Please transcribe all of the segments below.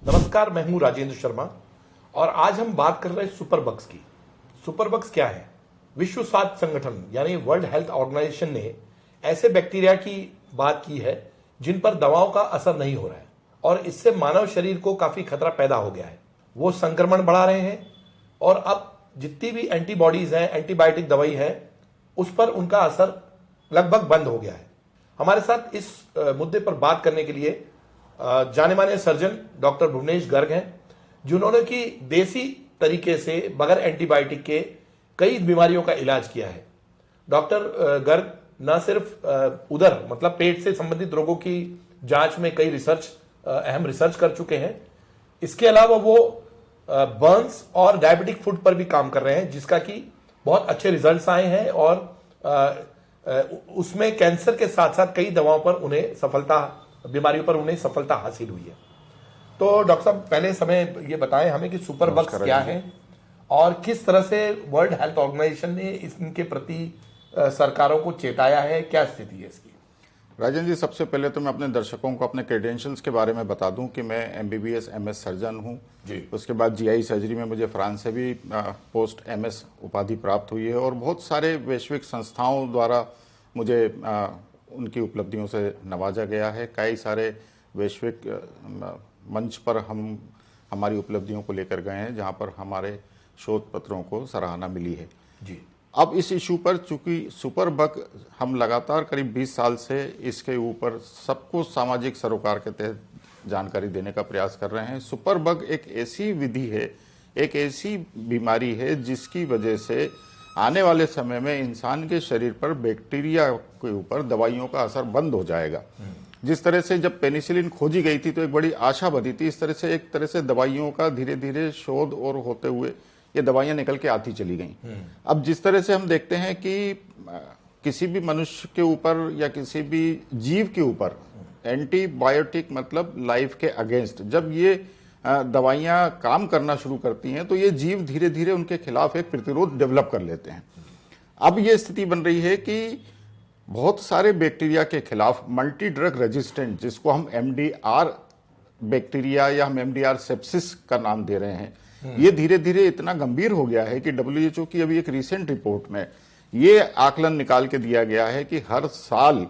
नमस्कार, मैं हूं राजेंद्र शर्मा और आज हम बात कर रहे हैं सुपर बग्स की। सुपर बग्स क्या है? विश्व स्वास्थ्य संगठन यानी वर्ल्ड हेल्थ ऑर्गेनाइजेशन ने ऐसे बैक्टीरिया की बात की है जिन पर दवाओं का असर नहीं हो रहा है और इससे मानव शरीर को काफी खतरा पैदा हो गया है। वो संक्रमण बढ़ा रहे हैं और अब जितनी भी एंटीबॉडीज हैं, एंटीबायोटिक दवाई है, उस पर उनका असर लगभग बंद हो गया है। हमारे साथ इस मुद्दे पर बात करने के लिए जाने माने सर्जन डॉक्टर भुवनेश गर्ग हैं, जिन्होंने कि देसी तरीके से बगैर एंटीबायोटिक के कई बीमारियों का इलाज किया है। डॉक्टर गर्ग न सिर्फ उदर मतलब पेट से संबंधित रोगों की जांच में कई अहम रिसर्च कर चुके हैं, इसके अलावा वो बर्न्स और डायबिटिक फूड पर भी काम कर रहे हैं, जिसका कि बहुत अच्छे रिजल्ट्स आए हैं और उसमें कैंसर के साथ साथ कई दवाओं पर बीमारियों पर उन्हें सफलता हासिल हुई है। तो डॉक्टर साहब, पहले समय ये बताएं हमें कि सुपर बग्स क्या है और किस तरह से वर्ल्ड हेल्थ ऑर्गेनाइजेशन ने इनके प्रति सरकारों को चेताया है, क्या स्थिति है इसकी? राजन जी, सबसे पहले तो मैं अपने दर्शकों को अपने क्रेडेंशियल्स के बारे में बता दूं कि मैं MBBS MS सर्जन हूं जी। उसके बाद GI सर्जरी में मुझे फ्रांस से भी पोस्ट MS उपाधि प्राप्त हुई है और बहुत सारे वैश्विक संस्थाओं द्वारा मुझे उनकी उपलब्धियों से नवाजा गया है। कई सारे वैश्विक मंच पर हम हमारी उपलब्धियों को लेकर गए हैं, जहां पर हमारे शोध पत्रों को सराहना मिली है जी। अब इस इशू पर चूंकि सुपर बग हम लगातार करीब 20 साल से इसके ऊपर सबको सामाजिक सरोकार के तहत जानकारी देने का प्रयास कर रहे हैं। सुपर बग एक ऐसी विधि है, एक ऐसी बीमारी है जिसकी वजह से आने वाले समय में इंसान के शरीर पर बैक्टीरिया के ऊपर दवाइयों का असर बंद हो जाएगा। जिस तरह से जब पेनिसिलिन खोजी गई थी तो एक बड़ी आशा बनी थी, इस तरह से एक तरह से दवाइयों का धीरे धीरे शोध और होते हुए ये दवाइयां निकल के आती चली गईं। अब जिस तरह से हम देखते हैं कि किसी भी मनुष्य के ऊपर या किसी भी जीव के ऊपर एंटीबायोटिक मतलब लाइफ के अगेंस्ट जब ये दवाइयां काम करना शुरू करती हैं तो ये जीव धीरे धीरे उनके खिलाफ एक प्रतिरोध डेवलप कर लेते हैं। अब ये स्थिति बन रही है कि बहुत सारे बैक्टीरिया के खिलाफ मल्टी ड्रग रेजिस्टेंट, जिसको हम MDR बैक्टीरिया या हम MDR सेप्सिस का नाम दे रहे हैं, ये धीरे धीरे इतना गंभीर हो गया है कि WHO की अभी एक रिसेंट रिपोर्ट में ये आकलन निकाल के दिया गया है कि हर साल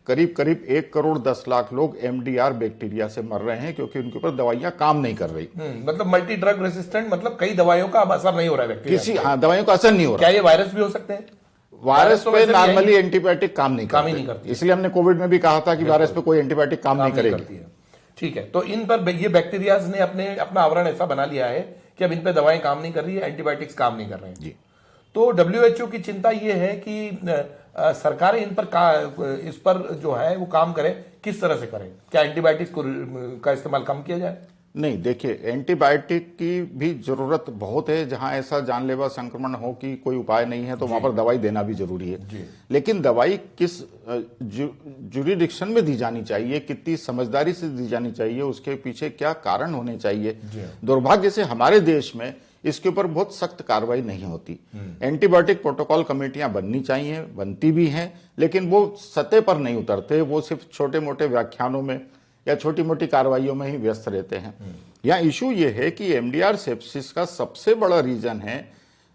करीब करीब 1 करोड़ 10 लाख लोग MDR बैक्टीरिया से मर रहे हैं क्योंकि उनके ऊपर दवाइयां काम नहीं कर रही। मतलब मल्टी ड्रग रेसिस्टेंट मतलब कई दवाइयों का अब असर नहीं हो रहा है बैक्टीरिया, दवाइयों का असर नहीं हो रहा। क्या ये वायरस भी हो सकते हैं? वायरस पे नॉर्मली एंटीबायोटिक काम नहीं करती, इसलिए हमने कोविड में भी कहा था कि वायरस पे कोई एंटीबायोटिक काम नहीं करेगी। ठीक है, तो इन पर ये बैक्टीरियाज ने अपना आवरण ऐसा बना लिया है कि अब इन पे दवाएं काम नहीं कर रही है, एंटीबायोटिक्स काम नहीं कर रहे हैं जी। तो WHO की चिंता ये है कि सरकारें इस पर जो है वो काम करें, किस तरह से करें? क्या एंटीबायोटिक्स का इस्तेमाल कम किया जाए? नहीं, देखिए, एंटीबायोटिक की भी जरूरत बहुत है। जहां ऐसा जानलेवा संक्रमण हो कि कोई उपाय नहीं है तो वहां पर दवाई देना भी जरूरी है। लेकिन दवाई किस जुरिडिक्शन में दी जानी चाहिए, कितनी समझदारी से दी जानी चाहिए, उसके पीछे क्या कारण होने चाहिए। दुर्भाग्य से हमारे देश में इसके ऊपर बहुत सख्त कार्रवाई नहीं होती। एंटीबायोटिक प्रोटोकॉल कमेटियां बननी चाहिए, बनती भी हैं, लेकिन वो सतह पर नहीं उतरते। वो सिर्फ छोटे मोटे व्याख्यानों में या छोटी मोटी कार्रवाइयों में ही व्यस्त रहते हैं। यहाँ इशू ये है कि MDR सेप्सिस का सबसे बड़ा रीजन है,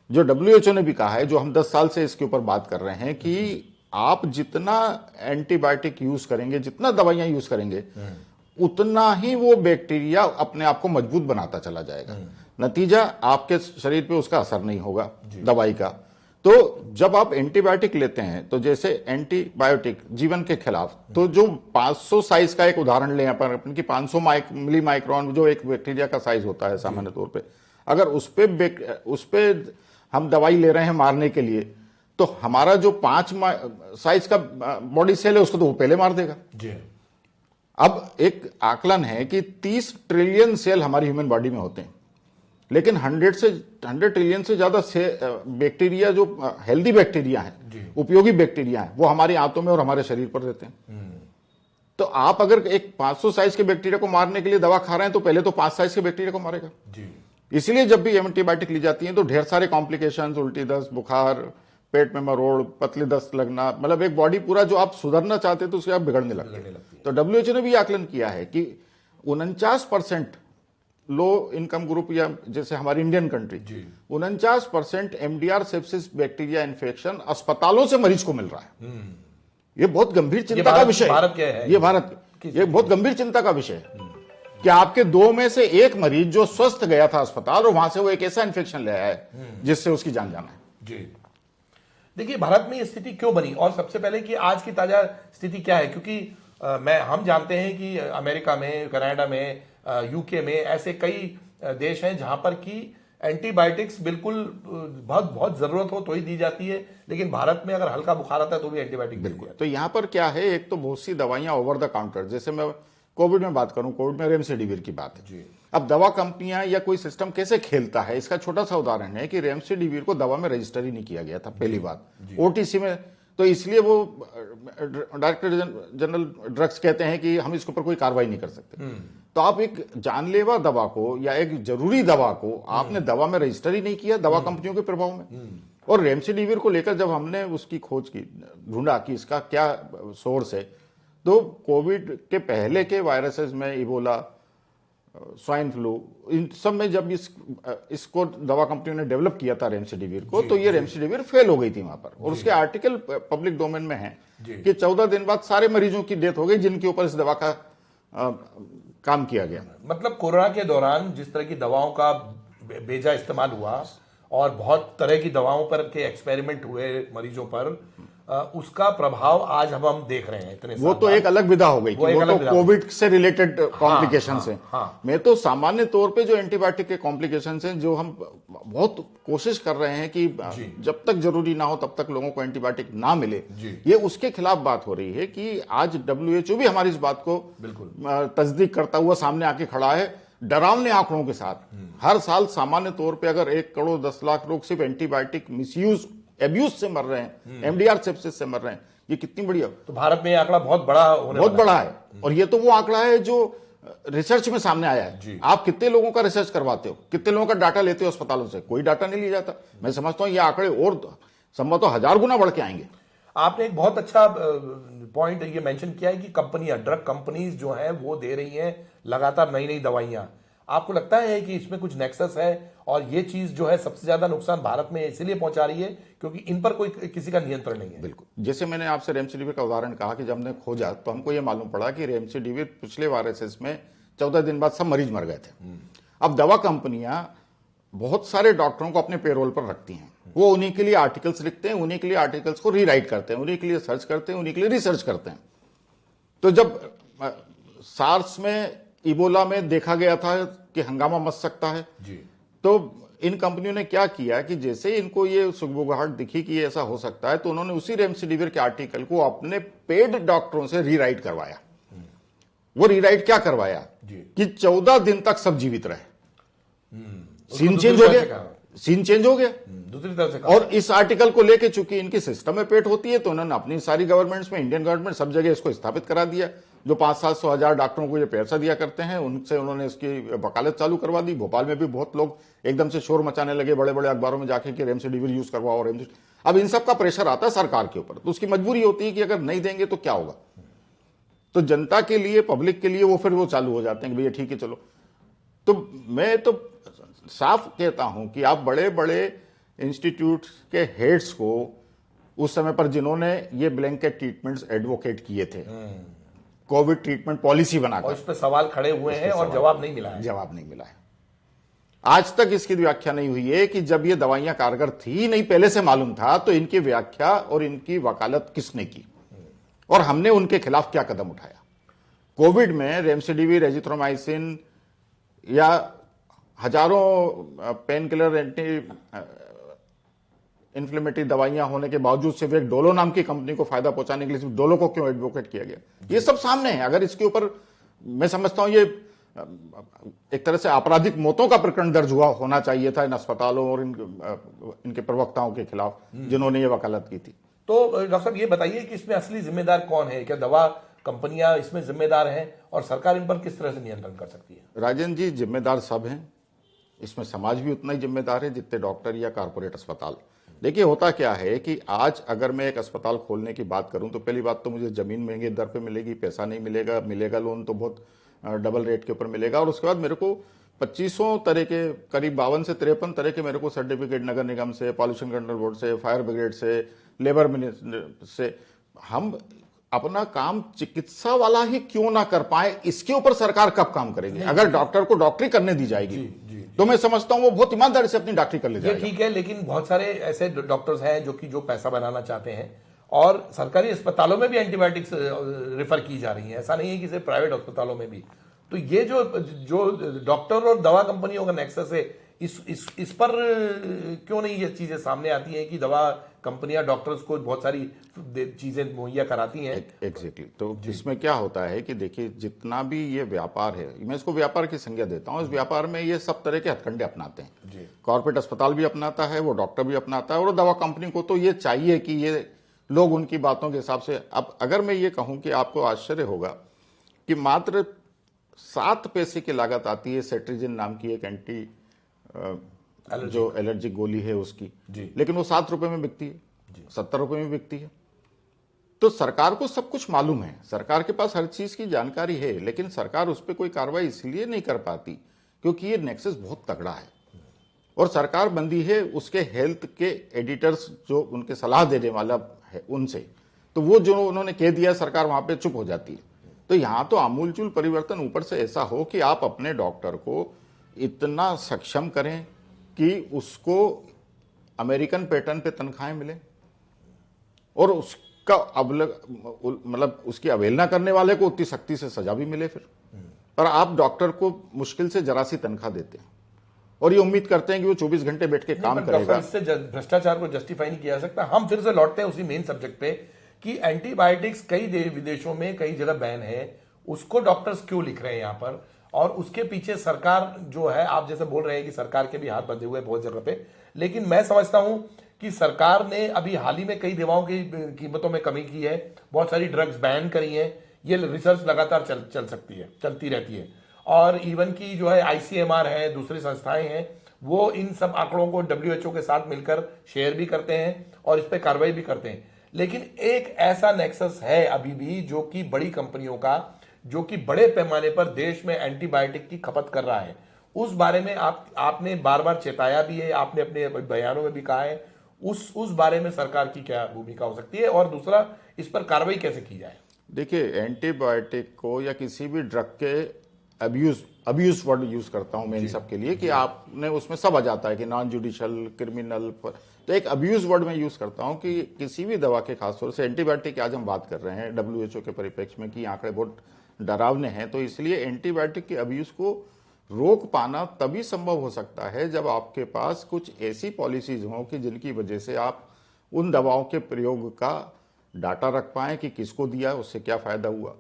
जो WHO ने भी कहा है, जो हम 10 साल से इसके ऊपर बात कर रहे हैं, कि आप जितना एंटीबायोटिक यूज करेंगे, जितना दवाइयां यूज करेंगे, उतना ही वो बैक्टीरिया अपने आप को मजबूत बनाता चला जाएगा। नतीजा आपके शरीर पे उसका असर नहीं होगा दवाई का। तो जब आप एंटीबायोटिक लेते हैं, तो जैसे एंटीबायोटिक जीवन के खिलाफ, तो जो 500 साइज का एक उदाहरण लें अपन कि 500 मिली माइक्रोन जो एक बैक्टीरिया का साइज होता है सामान्य तौर पे, अगर उस पे हम दवाई ले रहे हैं मारने के लिए, तो हमारा जो 5 साइज का बॉडी सेल है उसको तो वो पहले मार देगा जी। अब एक आकलन है कि 30 ट्रिलियन सेल हमारी ह्यूमन बॉडी में होते हैं, लेकिन 100 ट्रिलियन से ज्यादा बैक्टीरिया जो हेल्दी बैक्टीरिया हैं, उपयोगी बैक्टीरिया हैं, वो हमारी आंतों में और हमारे शरीर पर रहते हैं। तो आप अगर एक 500 साइज के बैक्टीरिया को मारने के लिए दवा खा रहे हैं तो पहले तो 5 साइज के बैक्टीरिया को मारेगा जी। इसलिए जब भी एंटीबायोटिक ली जाती है तो ढेर सारे कॉम्प्लिकेशंस, उल्टी दस्त, बुखार, पेट में मरोड़, पतली दस्त लगना, मतलब एक बॉडी पूरा जो आप सुधरना चाहते हैं तो उसके आप बिगड़ने लगते हैं। तो WHO ने भी आकलन किया है कि 49% लो इनकम ग्रुप या जैसे हमारी Indian country, 49% MDR sepsis bacteria infection अस्पतालों से मरीज को मिल रहा है। ये बहुत गंभीर चिंता का विषय भारत क्या है? ये बहुत गंभीर चिंता का विषय है कि आपके 2 में से 1 मरीज जो स्वस्थ गया था अस्पताल और वहां से वो एक ऐसा इन्फेक्शन ले आया है जिससे उसकी जान जाना है। जी, देखिए भारत में ये स्थिति क्यों बनी, और सबसे पहले कि आज की ताजा स्थिति क्या है, क्योंकि हम जानते हैं कि अमेरिका में, कनाडा में, यूके में ऐसे कई देश हैं जहां पर कि एंटीबायोटिक्स बिल्कुल बहुत बहुत जरूरत हो तो ही दी जाती है, लेकिन भारत में अगर हल्का बुखार आता है तो भी एंटीबायोटिक बिल्कुल। तो यहां पर क्या है, एक तो बहुत सी दवाइयां ओवर द काउंटर, जैसे मैं कोविड में बात करूं, कोविड में रेमडेसिविर की बात है जी। अब दवा कंपनियां या कोई सिस्टम कैसे खेलता है, इसका छोटा सा उदाहरण है कि रेमडेसिविर को दवा में रजिस्टर ही नहीं किया गया था पहली बात, ओटीसी में, तो इसलिए वो डायरेक्टर जनरल ड्रग्स कहते हैं कि हम इसके ऊपर कोई कार्रवाई नहीं कर सकते। तो आप एक जानलेवा दवा को या एक जरूरी दवा को आपने दवा में रजिस्टर ही नहीं किया दवा कंपनियों के प्रभाव में। और रेमडेसिविर को लेकर जब हमने उसकी खोज की, ढूंढा कि इसका क्या सोर्स है, तो कोविड के पहले के वायरसेस में इबोला, स्वाइन फ्लू, इन सब में जब इसको दवा कंपनियों ने डेवलप किया था रेमडेसिविर को, तो ये रेमडेसिविर फेल हो गई थी वहां पर, और उसके आर्टिकल पब्लिक डोमेन में है कि 14 दिन बाद सारे मरीजों की डेथ हो गई जिनके ऊपर इस दवा का काम किया गया। मतलब कोरोना के दौरान जिस तरह की दवाओं का बेजा इस्तेमाल हुआ और बहुत तरह की दवाओं पर के एक्सपेरिमेंट हुए मरीजों पर, उसका प्रभाव आज हम देख रहे हैं इतने वो तो एक अलग विधा हो गई, वो तो कोविड से रिलेटेड कॉम्प्लिकेशंस हैं। मैं तो सामान्य तौर पे जो एंटीबायोटिक के कॉम्प्लिकेशंस हैं, जो हम बहुत कोशिश कर रहे हैं कि जब तक जरूरी ना हो तब तक लोगों को एंटीबायोटिक ना मिले, ये उसके खिलाफ बात हो रही है कि आज WHO भी हमारी इस बात को बिल्कुल तस्दीक करता हुआ सामने आके खड़ा है डरावने आंकड़ों के साथ। हर साल सामान्य तौर पे अगर 1 करोड़ 10 लाख लोग सिर्फ एंटीबायोटिक मिसयूज, एब्यूज से मर रहे हैं, एमडीआर सेप्सिस से मर रहे हैं, ये कितनी बड़ी है। तो भारत में ये आंकड़ा बहुत बड़ा बहुत बड़ा है, और ये तो वो आंकड़ा है जो रिसर्च में सामने आया है। आप कितने लोगों का रिसर्च करवाते हो, कितने लोगों का डाटा लेते हो अस्पतालों से, कोई डाटा नहीं लिया जाता। मैं समझता हूं ये आंकड़े और संभवतः 1000 गुना बढ़ के आएंगे। आपने एक बहुत अच्छा पॉइंट ये मेंशन किया है कि कंपनियां, ड्रग कंपनीज जो हैं वो दे रही हैं लगातार नई नई दवाइयां। आपको लगता है कि इसमें कुछ नेक्सस है, और ये चीज जो है सबसे ज्यादा नुकसान भारत में इसीलिए पहुंचा रही है क्योंकि इन पर कोई किसी का नियंत्रण नहीं है? बिल्कुल, जैसे मैंने आपसे रेमडेसिविर का उदाहरण कहा कि जब हमने खोजा तो हमको ये मालूम पड़ा कि रेमडेसिविर पिछले वायरसेस में 14 दिन बाद सब मरीज मर गए थे। अब दवा कंपनियां बहुत सारे डॉक्टरों को अपने पेरोल पर रखती हैं, वो उन्हीं के लिए आर्टिकल्स लिखते हैं, उन्हीं के लिए आर्टिकल्स को रीराइट करते हैं, उन्हीं के लिए सर्च करते हैं, उन्हीं के लिए रिसर्च करते हैं। तो जब सार्स में, इबोला में देखा गया था कि हंगामा मच सकता है जी, तो इन कंपनियों ने क्या किया कि जैसे इनको ये सुगबुगाहट दिखी कि ये ऐसा हो सकता है, तो उन्होंने उसी रेमडेसिविर के आर्टिकल को अपने पेड डॉक्टरों से रीराइट करवाया। वो रीराइट क्या करवाया कि 14 दिन तक सब जीवित रहे। सीन चेंज हो गया, सीन चेंज हो गया दूसरी तरफ से। और इस आर्टिकल को लेके चूंकि इनकी सिस्टम में पेट होती है, तो उन्होंने अपनी सारी गवर्नमेंट्स में, इंडियन गवर्नमेंट सब जगह इसको स्थापित करा दिया। जो 500-700 हजार डॉक्टरों को ये पैसा दिया करते हैं, उनसे उन्होंने इसकी वकालत चालू करवा दी। भोपाल में भी बहुत लोग एकदम से शोर मचाने लगे बड़े बड़े अखबारों में जाके कि रेमडेसिविर यूज करवाओ, रेमडेसिविर। अब इन सब का प्रेशर आता है सरकार के ऊपर, तो उसकी मजबूरी होती है कि अगर नहीं देंगे तो क्या होगा। तो जनता के लिए, पब्लिक के लिए वो फिर वो चालू हो जाते हैं कि भैया ठीक है चलो। तो मैं तो साफ कहता हूं कि आप बड़े बड़े इंस्टीट्यूट के हेड्स को उस समय पर, जिन्होंने ये ब्लैंकेट ट्रीटमेंट्स एडवोकेट किए थे, कोविड ट्रीटमेंट पॉलिसी बनाकर, और इस पे सवाल खड़े हुए हैं और जवाब नहीं मिला है। जवाब नहीं मिला है। आज तक इसकी व्याख्या नहीं हुई है कि जब ये दवाइयां कारगर थी नहीं, पहले से मालूम था, तो इनकी व्याख्या और इनकी वकालत किसने की और हमने उनके खिलाफ क्या कदम उठाया। कोविड में रेमडेसिविर, एजिथ्रोमाइसिन या हजारों पेन किलर, एंटी इन्फ्लेमेटरी दवाइयां होने के बावजूद सिर्फ एक डोलो नाम की कंपनी को फायदा पहुंचाने के लिए सिर्फ डोलो को क्यों एडवोकेट किया गया, ये सब सामने है। अगर इसके ऊपर, मैं समझता हूं ये एक तरह से आपराधिक मौतों का प्रकरण दर्ज हुआ होना चाहिए था इन अस्पतालों और इनके प्रवक्ताओं के खिलाफ जिन्होंने ये वकालत की थी। तो डॉक्टर साहब ये बताइए कि इसमें असली जिम्मेदार कौन है? क्या दवा कंपनियां इसमें जिम्मेदार हैं, और सरकार इन पर किस तरह से नियंत्रण कर सकती है? राजन जी, जिम्मेदार सब हैं, इसमें समाज भी उतना ही जिम्मेदार है जितने डॉक्टर या कारपोरेट अस्पताल। देखिए होता क्या है कि आज अगर मैं एक अस्पताल खोलने की बात करूं, तो पहली बात तो मुझे जमीन महंगे दर पे मिलेगी, पैसा नहीं मिलेगा, मिलेगा लोन तो बहुत डबल रेट के ऊपर मिलेगा, और उसके बाद मेरे को 2500 तरह के, करीब 52 से 53 तरह के मेरे को सर्टिफिकेट नगर निगम से, पॉल्यूशन कंट्रोल बोर्ड से, फायर ब्रिगेड से, लेबर मिनिस्टर से, हम अपना काम चिकित्सा वाला ही क्यों ना कर पाए, इसके ऊपर सरकार कब काम करेगी? अगर डॉक्टर को डॉक्टरी करने दी जाएगी तो मैं समझता हूं वो बहुत ईमानदारी से अपनी डॉक्टरी कर ले जाएगा। ठीक है, लेकिन बहुत सारे ऐसे डॉक्टर्स हैं जो पैसा बनाना चाहते हैं, और सरकारी अस्पतालों में भी एंटीबायोटिक्स रेफर की जा रही हैं, ऐसा नहीं है कि सिर्फ प्राइवेट अस्पतालों में भी। तो ये जो डॉक्टर और दवा कंपनियों का नेक्सस है, इस पर क्यों नहीं ये चीजें सामने आती हैं कि दवा कंपनियां डॉक्टर्स को बहुत सारी चीजें मुहैया कराती हैं? एग्जैक्टली। तो इसमें क्या होता है कि देखिए, जितना भी ये व्यापार है, मैं इसको व्यापार की संज्ञा देता हूं, इस व्यापार में ये सब तरह के हथकंडे अपनाते हैं। कॉर्पोरेट अस्पताल भी अपनाता है, वो डॉक्टर भी अपनाता है, और दवा कंपनी को तो ये चाहिए कि ये लोग उनकी बातों के हिसाब से। अब अगर मैं ये कहूं कि आपको आश्चर्य होगा कि मात्र 7 पैसे की लागत आती है सेट्रिजिन नाम की एक एंटी जो एलर्जिक गोली है उसकी, लेकिन वो 7 रुपए में बिकती है, 70 रुपए में बिकती है। तो सरकार को सब कुछ मालूम है, सरकार के पास हर चीज की जानकारी है, लेकिन सरकार उस पर कोई कार्रवाई इसलिए नहीं कर पाती क्योंकि ये नेक्सस बहुत तगड़ा है, और सरकार बंदी है उसके हेल्थ के एडिटर्स जो उनके सलाह देने वाला है उनसे। तो वो जो उन्होंने कह दिया, सरकार वहां पे चुप हो जाती है। तो यहां तो आमूलचूल परिवर्तन ऊपर से ऐसा हो कि आप अपने डॉक्टर को इतना सक्षम करें कि उसको अमेरिकन पैटर्न पे तनख्वाहें मिले, और उसका मतलब उसकी अवहेलना करने वाले को उतनी सख्ती से सजा भी मिले फिर। पर आप डॉक्टर को मुश्किल से जरा सी तनख्वाह देते हैं और ये उम्मीद करते हैं कि वो 24 घंटे बैठ के काम करेगा। इससे भ्रष्टाचार को जस्टिफाई नहीं किया जा सकता। हम फिर से लौटते हैं उसी मेन सब्जेक्ट पे कि एंटीबायोटिक्स कई विदेशों में कई जगह बैन है, उसको डॉक्टर्स क्यों लिख रहे हैं यहाँ पर, और उसके पीछे सरकार जो है, आप जैसे बोल रहे हैं कि सरकार के भी हाथ बंधे हुए बहुत जगह पे, लेकिन मैं समझता हूं कि सरकार ने अभी हाल ही में कई दवाओं की कीमतों में कमी की है, बहुत सारी ड्रग्स बैन करी हैं, ये रिसर्च लगातार चलती रहती है, और इवन की जो है ICMR है, दूसरी संस्थाएं हैं, वो इन सब आंकड़ों को WHO के साथ मिलकर शेयर भी करते हैं और इस पर कार्रवाई भी करते हैं। लेकिन एक ऐसा नेक्सस है अभी भी जो कि बड़ी कंपनियों का, जो कि बड़े पैमाने पर देश में एंटीबायोटिक की खपत कर रहा है, उस बारे में आपने बार बार चेताया भी है, आपने अपने बयानों में भी कहा है, उस बारे में सरकार की क्या भूमिका हो सकती है, और दूसरा इस पर कार्रवाई कैसे की जाए? देखिए, एंटीबायोटिक को या किसी भी ड्रग के अब्यूज वर्ड यूज करता हूं मैं इन सब के लिए कि आपने उसमें सब आ जाता है कि नॉन जुडिशियल, क्रिमिनल, तो एक अब्यूज वर्ड में यूज करता हूं कि किसी भी दवा के, खासतौर से एंटीबायोटिक आज हम बात कर रहे हैं WHO के परिप्रेक्ष्य में कि आंकड़े बहुत डरावने हैं, तो इसलिए एंटीबायोटिक के अब्यूज को रोक पाना तभी संभव हो सकता है जब आपके पास कुछ ऐसी पॉलिसीज हों कि जिनकी वजह से आप उन दवाओं के प्रयोग का डाटा रख पाए कि किसको दिया, उससे क्या फायदा हुआ।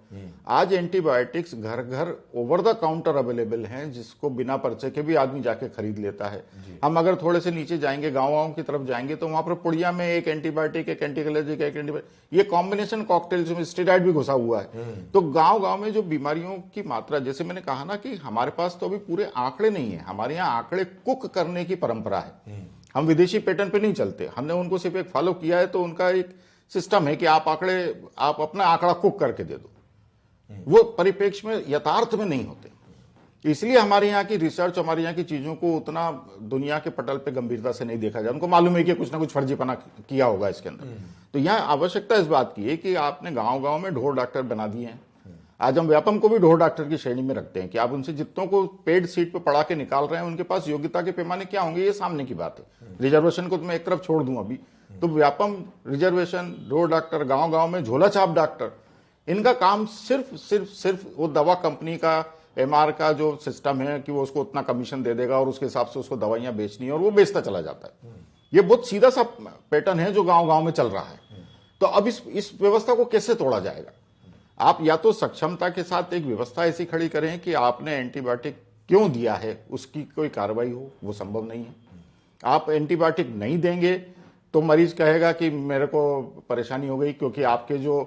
आज एंटीबायोटिक्स घर घर ओवर द काउंटर अवेलेबल हैं, जिसको बिना पर्चे के भी आदमी जाके खरीद लेता है। हम अगर थोड़े से नीचे जाएंगे, गाँव की तरफ जाएंगे, तो वहां पर पुड़िया में एक एंटीबायोटिक, एक एंटीएलर्जिक, एक एंटीबायोटिक, ये कॉम्बिनेशन कॉकटेल में स्टेरॉइड भी घुसा हुआ है। तो गाँव में जो बीमारियों की मात्रा, जैसे मैंने कहा ना कि हमारे पास तो अभी पूरे आंकड़े नहीं है, हमारे यहाँ आंकड़े कुक करने की परंपरा है। हम विदेशी पैटर्न पे नहीं चलते, हमने उनको सिर्फ एक फॉलो किया है, तो उनका एक सिस्टम है कि आप अपना आंकड़ा कुक करके दे दो, वो परिप्रेक्ष्य में यथार्थ में नहीं होते। इसलिए हमारे यहाँ की रिसर्च, हमारे यहाँ की चीजों को उतना दुनिया के पटल पे गंभीरता से नहीं देखा जाए। उनको मालूम है कि कुछ ना कुछ फर्जीपना किया होगा इसके अंदर। तो यहाँ आवश्यकता इस बात की है कि आपने गांव में ढोर डॉक्टर बना दिए हैं। आज हम व्यापम को भी ढोर डॉक्टर की श्रेणी में रखते हैं कि आप उनसे जितनों को पेड सीट पे पढ़ा के निकाल रहे हैं, उनके पास योग्यता के पैमाने क्या होंगे, ये सामने की बात है। रिजर्वेशन को तो मैं एक तरफ छोड़ दूं अभी, तो व्यापम, रिजर्वेशन, ढोर डॉक्टर, गांव में झोला छाप डॉक्टर, इनका काम सिर्फ वो दवा कंपनी का, MR का जो सिस्टम है कि वो उसको उतना कमीशन दे देगा और उसके हिसाब से उसको दवाइयां बेचनी है और वो बेचता चला जाता है। ये बहुत सीधा सा पैटर्न है जो गांव में चल रहा है। तो अब इस व्यवस्था को कैसे तोड़ा जाएगा? आप या तो सक्षमता के साथ एक व्यवस्था ऐसी खड़ी करें कि आपने एंटीबायोटिक क्यों दिया है उसकी कोई कार्रवाई हो, वो संभव नहीं है। आप एंटीबायोटिक नहीं देंगे तो मरीज कहेगा कि मेरे को परेशानी हो गई क्योंकि आपके जो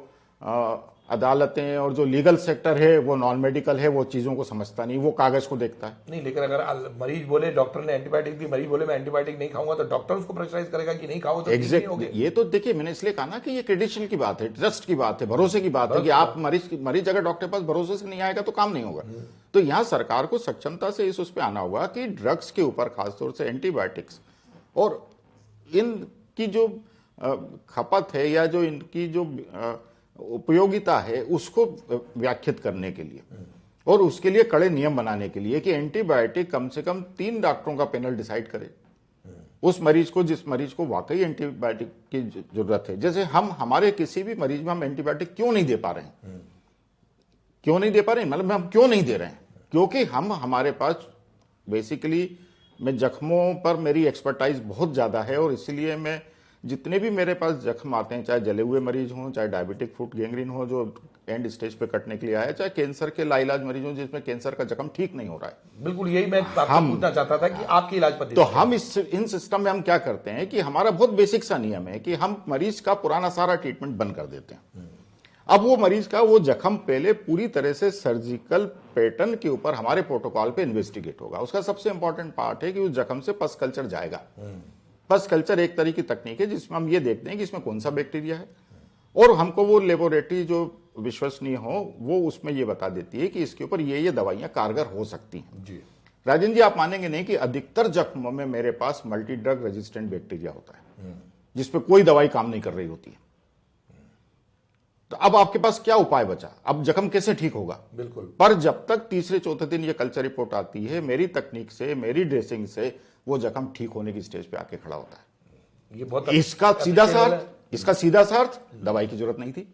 अदालतें और जो लीगल सेक्टर है वो नॉन मेडिकल है, वो चीजों को समझता नहीं, वो कागज को देखता है। नहीं, लेकिन अगर मरीज बोले डॉक्टर ने एंटीबायोटिक दी, मरीज बोले मैं एंटीबायोटिक नहीं खाऊंगा, तो डॉक्टर उसको प्रेशराइज करेगा कि नहीं खाओ तो ठीक नहीं होगे। ये तो देखिए, मैंने इसलिए कहा ना कि ये क्रेडिशन की बात है, ट्रस्ट की बात है, भरोसे की बात है कि आप मरीज अगर डॉक्टर के पास भरोसे से नहीं आएगा तो काम नहीं होगा। तो यहाँ सरकार को सक्षमता से उस पर आना होगा कि ड्रग्स के ऊपर, खासतौर से एंटीबायोटिक्स और इनकी जो खपत है या जो इनकी जो उपयोगिता है उसको व्याख्यात करने के लिए और उसके लिए कड़े नियम बनाने के लिए कि एंटीबायोटिक कम से कम 3 डॉक्टरों का पैनल डिसाइड करे उस मरीज को, जिस मरीज को वाकई एंटीबायोटिक की जरूरत है। जैसे हम हमारे किसी भी मरीज में हम एंटीबायोटिक क्यों नहीं दे पा रहे हैं, क्यों नहीं दे पा रहे हैं, मतलब हम क्यों नहीं दे रहे हैं, क्योंकि हमारे पास बेसिकली मैं जख्मों पर मेरी एक्सपर्टाइज बहुत ज्यादा है और इसलिए मैं जितने भी मेरे पास जख्म आते हैं, चाहे जले हुए मरीज हों, चाहे डायबिटिक फुट गैंग्रीन हो जो एंड स्टेज पे कटने के लिए आया, चाहे कैंसर के लाइलाज मरीज हों जिसमें कैंसर का जख्म ठीक नहीं हो रहा है। बिल्कुल, यही मैं आपसे पूछना चाहता था कि आपकी इलाज पद्धति। तो हम इन सिस्टम में हम क्या करते हैं कि हमारा बहुत बेसिक सा नियम है कि हम मरीज का पुराना सारा ट्रीटमेंट बंद कर देते हैं। अब वो मरीज का वो जख्म पहले पूरी तरह से सर्जिकल पैटर्न के ऊपर हमारे प्रोटोकॉल पे इन्वेस्टिगेट होगा। उसका सबसे इंपॉर्टेंट पार्ट है कि उस जख्म से पस कल्चर जाएगा। पस कल्चर एक तरह की तकनीक है जिसमें हम ये देखते हैं कि इसमें कौन सा बैक्टीरिया है और हमको वो लेबोरेटरी जो विश्वसनीय हो वो उसमें ये बता देती है कि इसके ऊपर ये दवाइयां कारगर हो सकती हैं। जी राजन जी, आप मानेंगे नहीं कि अधिकतर जख्मों में मेरे पास मल्टी ड्रग रेजिस्टेंट बैक्टीरिया होता है जिसपे कोई दवाई काम नहीं कर रही होती है। तो अब आपके पास क्या उपाय बचा, अब जख्म कैसे ठीक होगा? बिल्कुल। पर जब तक तीसरे चौथे दिन ये कल्चर रिपोर्ट आती है, मेरी तकनीक से, मेरी ड्रेसिंग से वो जख्म ठीक होने की स्टेज पे आके खड़ा होता है। ये बहुत इसका सीधा सा अर्थ दवाई की जरूरत नहीं थी,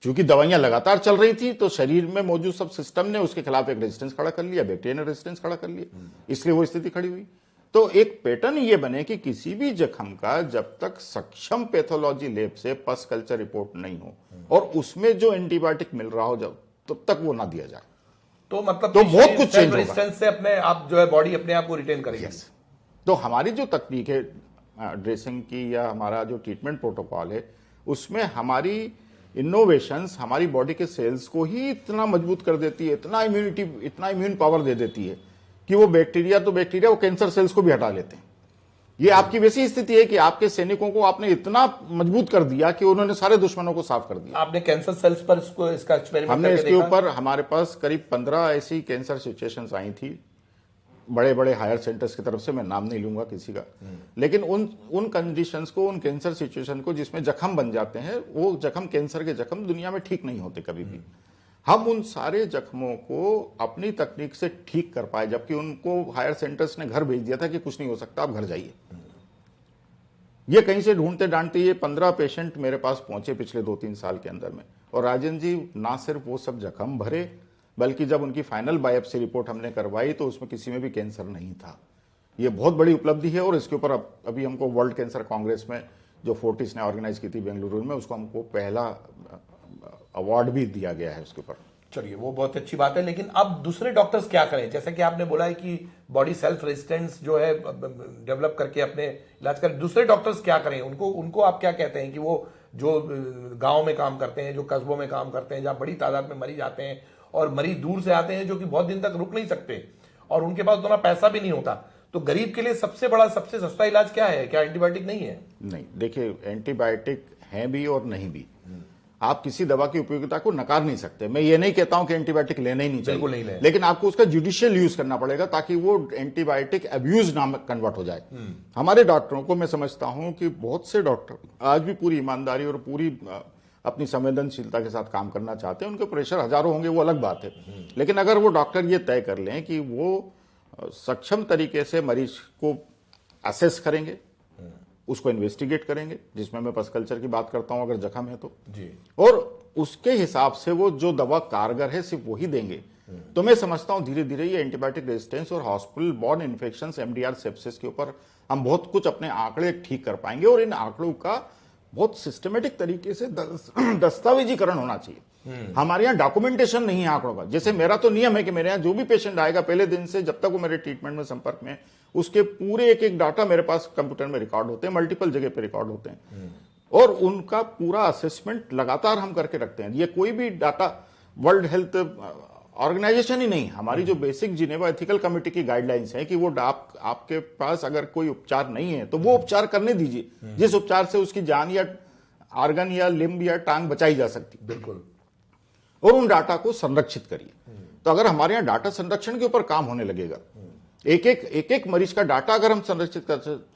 क्योंकि दवाइयां लगातार चल रही थी तो शरीर में मौजूद सब सिस्टम ने उसके खिलाफ एक रेजिस्टेंस खड़ा कर लिया, बैक्टीरिया ने रेजिस्टेंस खड़ा कर लिया, इसलिए वो स्थिति खड़ी हुई। तो एक पैटर्न ये बने कि किसी भी जख्म का जब तक सक्षम पैथोलॉजी लैब से पस कल्चर रिपोर्ट नहीं हो और उसमें जो एंटीबायोटिक मिल रहा हो जब तब तक वो ना दिया जाए, तो मतलब तो बहुत कुछ चेंज होगा। रेजिस्टेंस से अपने आप जो है बॉडी अपने आप को रिटेन करेगी। तो हमारी जो तकनीक है ड्रेसिंग की या हमारा जो ट्रीटमेंट प्रोटोकॉल है उसमें हमारी इनोवेशंस हमारी बॉडी के सेल्स को ही इतना मजबूत कर देती है, इतना इम्यून पावर दे देती है कि वो बैक्टीरिया वो कैंसर सेल्स को भी हटा लेते हैं। ये आपकी वैसी स्थिति है कि आपके सैनिकों को आपने इतना मजबूत कर दिया कि उन्होंने सारे दुश्मनों को साफ कर दिया। आपने कैंसर सेल्स पर इसका एक्सपेरिमेंट हमने इसके ऊपर हमारे पास करीब 15 ऐसी कैंसर सिचुएशंस आई थी बड़े बड़े हायर सेंटर्स की तरफ से, मैं नाम नहीं लूंगा किसी का, लेकिन उन कंडीशंस को, उन कैंसर सिचुएशन को जिसमें जख्म बन जाते हैं, वो जख्म कैंसर के जख्म दुनिया में ठीक नहीं होते कभी भी। हम उन सारे जख्मों को अपनी तकनीक से ठीक कर पाए, जबकि उनको हायर सेंटर्स ने घर भेज दिया था कि कुछ नहीं हो सकता, आप घर जाइए। ये कहीं से ढूंढते डांटते ये 15 पेशेंट मेरे पास पहुंचे पिछले 2-3 साल के अंदर में। और राजन जी, ना सिर्फ वो सब जख्म भरे, बल्कि जब उनकी फाइनल बायोप्सी रिपोर्ट हमने करवाई तो उसमें किसी में भी कैंसर नहीं था। ये बहुत बड़ी उपलब्धि है और इसके ऊपर अभी हमको वर्ल्ड कैंसर कांग्रेस में जो फोर्टिस ने ऑर्गेनाइज की थी बेंगलुरु में, उसको हमको पहला अवार्ड भी दिया गया है उसके ऊपर। चलिए, वो बहुत अच्छी बात है। लेकिन अब दूसरे डॉक्टर्स क्या करें? जैसे कि आपने बोला है कि बॉडी सेल्फ रेजिस्टेंस जो है डेवलप करके अपने इलाज करें, दूसरे डॉक्टर्स क्या करें? उनको आप क्या कहते हैं कि वो जो गांव में काम करते हैं, जो कस्बों में काम करते हैं, जहां बड़ी तादाद में मरीज आते हैं और मरीज दूर से आते हैं जो कि बहुत दिन तक रुक नहीं सकते और उनके पास उतना पैसा भी नहीं होता, तो गरीब के लिए सबसे बड़ा, सबसे सस्ता इलाज क्या है? क्या एंटीबायोटिक नहीं है? नहीं, देखिए, एंटीबायोटिक है भी और नहीं भी। आप किसी दवा की उपयोगिता को नकार नहीं सकते। मैं ये नहीं कहता हूं कि एंटीबायोटिक लेना ही नहीं चाहिए, बिल्कुल नहीं लेना, लेकिन आपको उसका जुडिशियल यूज करना पड़ेगा ताकि वो एंटीबायोटिक अब्यूज ना कन्वर्ट हो जाए। हमारे डॉक्टरों को मैं समझता हूं कि बहुत से डॉक्टर आज भी पूरी ईमानदारी और पूरी अपनी संवेदनशीलता के साथ काम करना चाहते हैं। उनके प्रेशर हजारों होंगे, वो अलग बात है, लेकिन अगर वो डॉक्टर ये तय कर लें कि वो सक्षम तरीके से मरीज को असेस करेंगे, उसको इन्वेस्टिगेट करेंगे, जिसमें मैं पस कल्चर की बात करता हूं अगर जख्म है तो जी, और उसके हिसाब से वो जो दवा कारगर है सिर्फ वही देंगे, तो मैं समझता हूं धीरे धीरे ये एंटीबायोटिक रेजिस्टेंस और hospital born infections, MDR sepsis के ऊपर हम बहुत कुछ अपने आंकड़े ठीक कर पाएंगे और इन आंकड़ों का बहुत सिस्टमेटिक तरीके से दस्तावेजीकरण होना चाहिए। हमारे यहाँ डॉक्यूमेंटेशन नहीं है आंकड़ों का। जैसे मेरा तो नियम है कि मेरे यहाँ जो भी पेशेंट आएगा पहले दिन से जब तक वो मेरे ट्रीटमेंट में संपर्क में, उसके पूरे एक एक डाटा मेरे पास कंप्यूटर में रिकॉर्ड होते हैं, मल्टीपल जगह पे रिकॉर्ड होते हैं। और उनका पूरा असेसमेंट लगातार हम करके रखते हैं। ये कोई भी डाटा वर्ल्ड हेल्थ ऑर्गेनाइजेशन ही नहीं, हमारी जो बेसिक जिनेवा एथिकल कमेटी की गाइडलाइंस है कि वो आपके पास अगर कोई उपचार नहीं है तो वो उपचार करने दीजिए जिस उपचार से उसकी जान या आर्गन या लिम्ब या टांग बचाई जा सकती। बिल्कुल। और उन डाटा को संरक्षित करिए। तो अगर हमारे यहाँ डाटा संरक्षण के ऊपर काम होने लगेगा, एक एक मरीज का डाटा अगर हम संरक्षित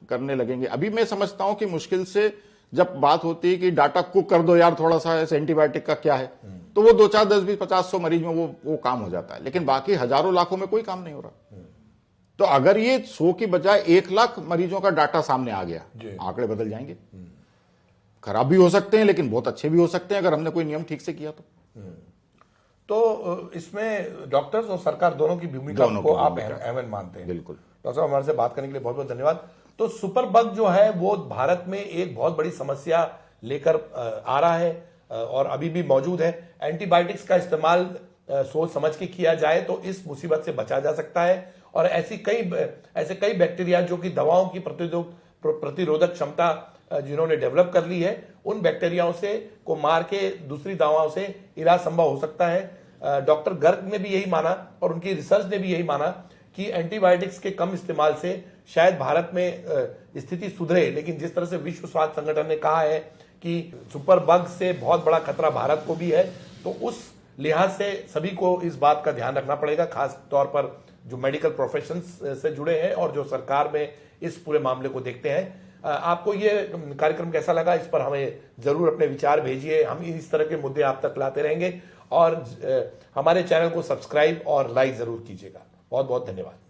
करने लगेंगे। अभी मैं समझता हूं कि मुश्किल से जब बात होती है कि डाटा कुक कर दो यार थोड़ा सा, एंटीबायोटिक का क्या है, तो वो 2, 4, 10, 20, 50, 100 मरीज में वो काम हो जाता है, लेकिन बाकी हजारों लाखों में कोई काम नहीं हो रहा। तो अगर ये 100 की बजाय 1 लाख मरीजों का डाटा सामने आ गया, आंकड़े बदल जाएंगे। खराब भी हो सकते हैं लेकिन बहुत अच्छे भी हो सकते हैं अगर हमने कोई नियम ठीक से किया तो इसमें डॉक्टर्स और सरकार दोनों की भूमिका को आप अहम मानते हैं। बिल्कुल। डॉक्टर साहब हमारे से बात करने के लिए बहुत बहुत धन्यवाद। तो सुपर बग जो है वो भारत में एक बहुत बड़ी समस्या लेकर आ रहा है और अभी भी मौजूद है। एंटीबायोटिक्स का इस्तेमाल सोच समझ के किया जाए तो इस मुसीबत से बचा जा सकता है। और ऐसे कई बैक्टीरिया जो कि दवाओं की प्रतिरोधक क्षमता जिन्होंने डेवलप कर ली है, उन बैक्टीरियाओं से को मार के दूसरी दवाओं से इलाज संभव हो सकता है। डॉक्टर गर्ग ने भी यही माना और उनकी रिसर्च ने भी यही माना कि एंटीबायोटिक्स के कम इस्तेमाल से शायद भारत में स्थिति सुधरे, लेकिन जिस तरह से विश्व स्वास्थ्य संगठन ने कहा है कि सुपर बग से बहुत बड़ा खतरा भारत को भी है, तो उस लिहाज से सभी को इस बात का ध्यान रखना पड़ेगा, खास तौर पर जो मेडिकल प्रोफेशंस से जुड़े हैं और जो सरकार में इस पूरे मामले को देखते हैं। आपको ये कार्यक्रम कैसा लगा, इस पर हमें जरूर अपने विचार भेजिए। हम इस तरह के मुद्दे आप तक लाते रहेंगे और हमारे चैनल को सब्सक्राइब और लाइक जरूर कीजिएगा। बहुत बहुत धन्यवाद।